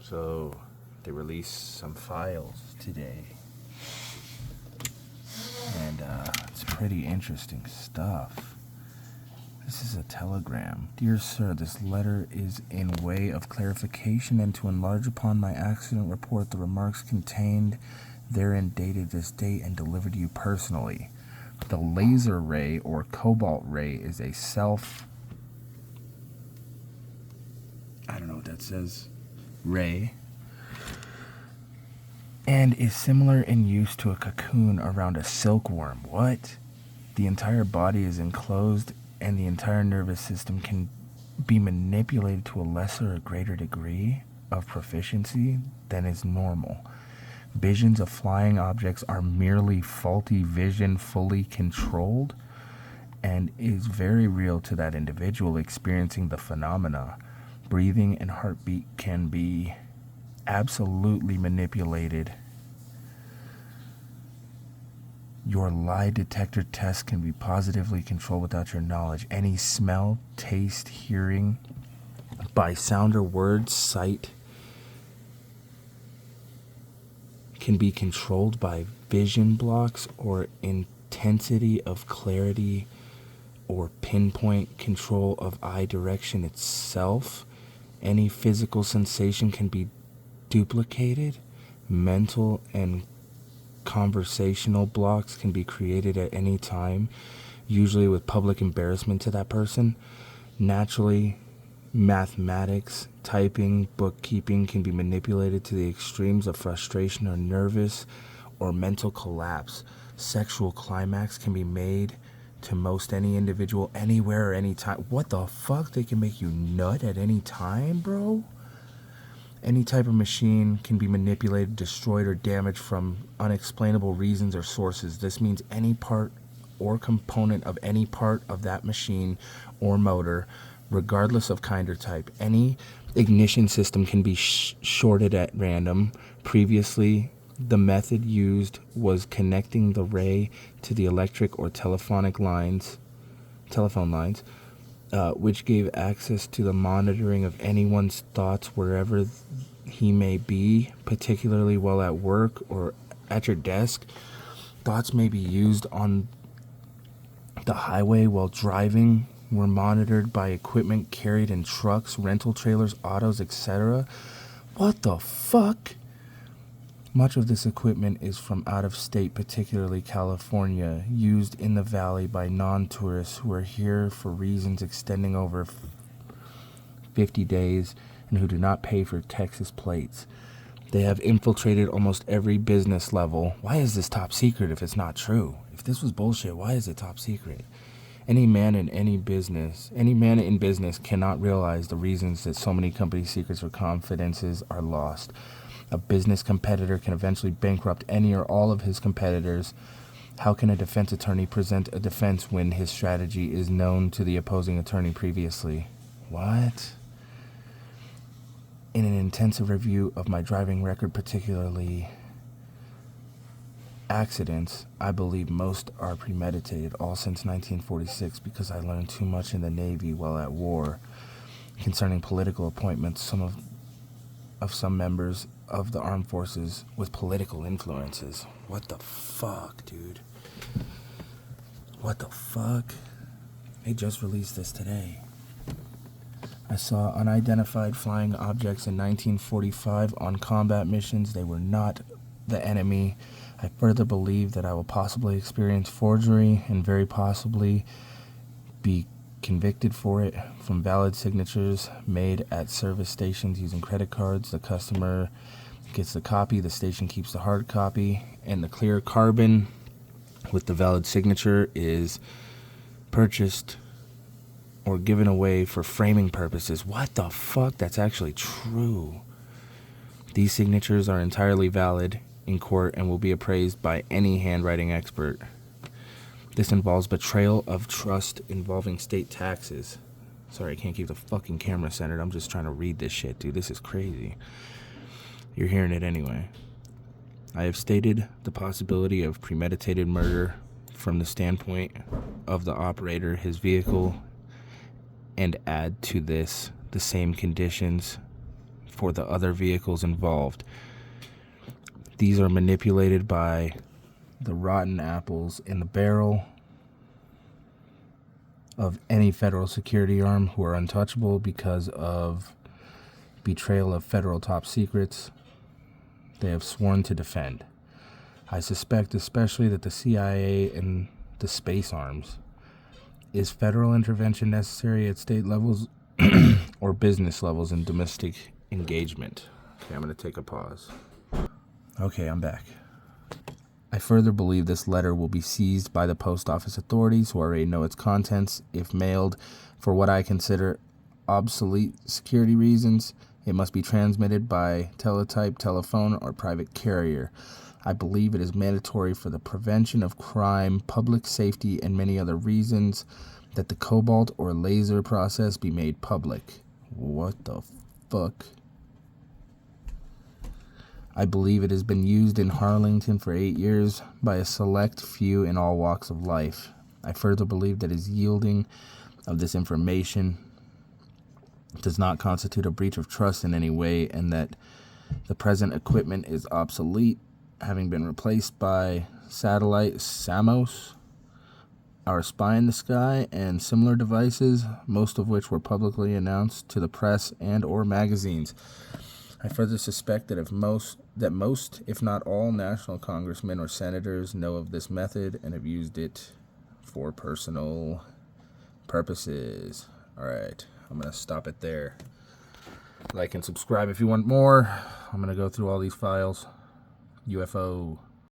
So they released some files today, and it's pretty interesting stuff. This is a telegram. Dear sir, this letter is in way of clarification and to enlarge upon my accident report. The remarks contained therein dated this date and delivered to you personally. The laser ray or cobalt ray is a I don't know what that says, ray, and is similar in use to a cocoon around a silkworm. What? The entire body is enclosed and the entire nervous system can be manipulated to a lesser or greater degree of proficiency than is normal. Visions of flying objects are merely faulty vision fully controlled and is very real to that individual experiencing the phenomena. Breathing and heartbeat can be absolutely manipulated. Your lie detector test can be positively controlled without your knowledge. Any smell, taste, hearing, by sound or word, sight can be controlled by vision blocks or intensity of clarity or pinpoint control of eye direction itself. Any physical sensation can be duplicated. Mental and conversational blocks can be created at any time, usually with public embarrassment to that person. Naturally, mathematics, typing, bookkeeping can be manipulated to the extremes of frustration or nervous or mental collapse. Sexual climax can be made to most any individual anywhere or anytime. What the fuck? They can make you nut at any time, bro? Any type of machine can be manipulated, destroyed, or damaged from unexplainable reasons or sources. This means any part or component of any part of that machine or motor, regardless of kind or type. Any ignition system can be shorted at random. Previously, the method used was connecting the ray to the electric or telephone lines, which gave access to the monitoring of anyone's thoughts wherever he may be, particularly while at work or at your desk. Thoughts may be used on the highway while driving, were monitored by equipment carried in trucks, rental trailers, autos, etc. What the fuck? Much of this equipment is from out of state, particularly California, used in the valley by non-tourists who are here for reasons extending over 50 days and who do not pay for Texas plates. They have infiltrated almost every business level. Why is this top secret if it's not true? If this was bullshit, why is it top secret? Any man in business cannot realize the reasons that so many company secrets or confidences are lost. A business competitor can eventually bankrupt any or all of his competitors. How can a defense attorney present a defense when his strategy is known to the opposing attorney previously? What? In an intensive review of my driving record, particularly accidents, I believe most are premeditated, all since 1946, because I learned too much in the Navy while at war concerning political appointments. Some members of the armed forces with political influences. What the fuck, dude? What the fuck? They just released this today. I saw unidentified flying objects in 1945 on combat missions. They were not the enemy. I further believe that I will possibly experience forgery and very possibly be convicted for it from valid signatures made at service stations using credit cards. The customer gets the copy, the station keeps the hard copy, and the clear carbon with the valid signature is purchased or given away for framing purposes. What the fuck? That's actually true. These signatures are entirely valid in court and will be appraised by any handwriting expert. This involves betrayal of trust involving state taxes. Sorry, I can't keep the fucking camera centered. I'm just trying to read this shit, dude. This is crazy. You're hearing it anyway. I have stated the possibility of premeditated murder from the standpoint of the operator, his vehicle, and add to this the same conditions for the other vehicles involved. These are manipulated by the rotten apples in the barrel of any federal security arm who are untouchable because of betrayal of federal top secrets they have sworn to defend. I suspect especially that the CIA and the space arms. Is federal intervention necessary at state levels or business levels in domestic engagement? Okay, I'm going to take a pause. Okay, I'm back. I further believe this letter will be seized by the post office authorities who already know its contents. If mailed for what I consider obsolete security reasons, it must be transmitted by teletype, telephone, or private carrier. I believe it is mandatory for the prevention of crime, public safety, and many other reasons that the cobalt or laser process be made public. What the fuck? I believe it has been used in Harlington for 8 years by a select few in all walks of life. I further believe that his yielding of this information does not constitute a breach of trust in any way, and that the present equipment is obsolete, having been replaced by satellite SAMOS, our spy in the sky, and similar devices, most of which were publicly announced to the press and or magazines. I further suspect that most, if not all, national congressmen or senators know of this method and have used it for personal purposes. All right, I'm going to stop it there. Like and subscribe if you want more. I'm going to go through all these files. UFO.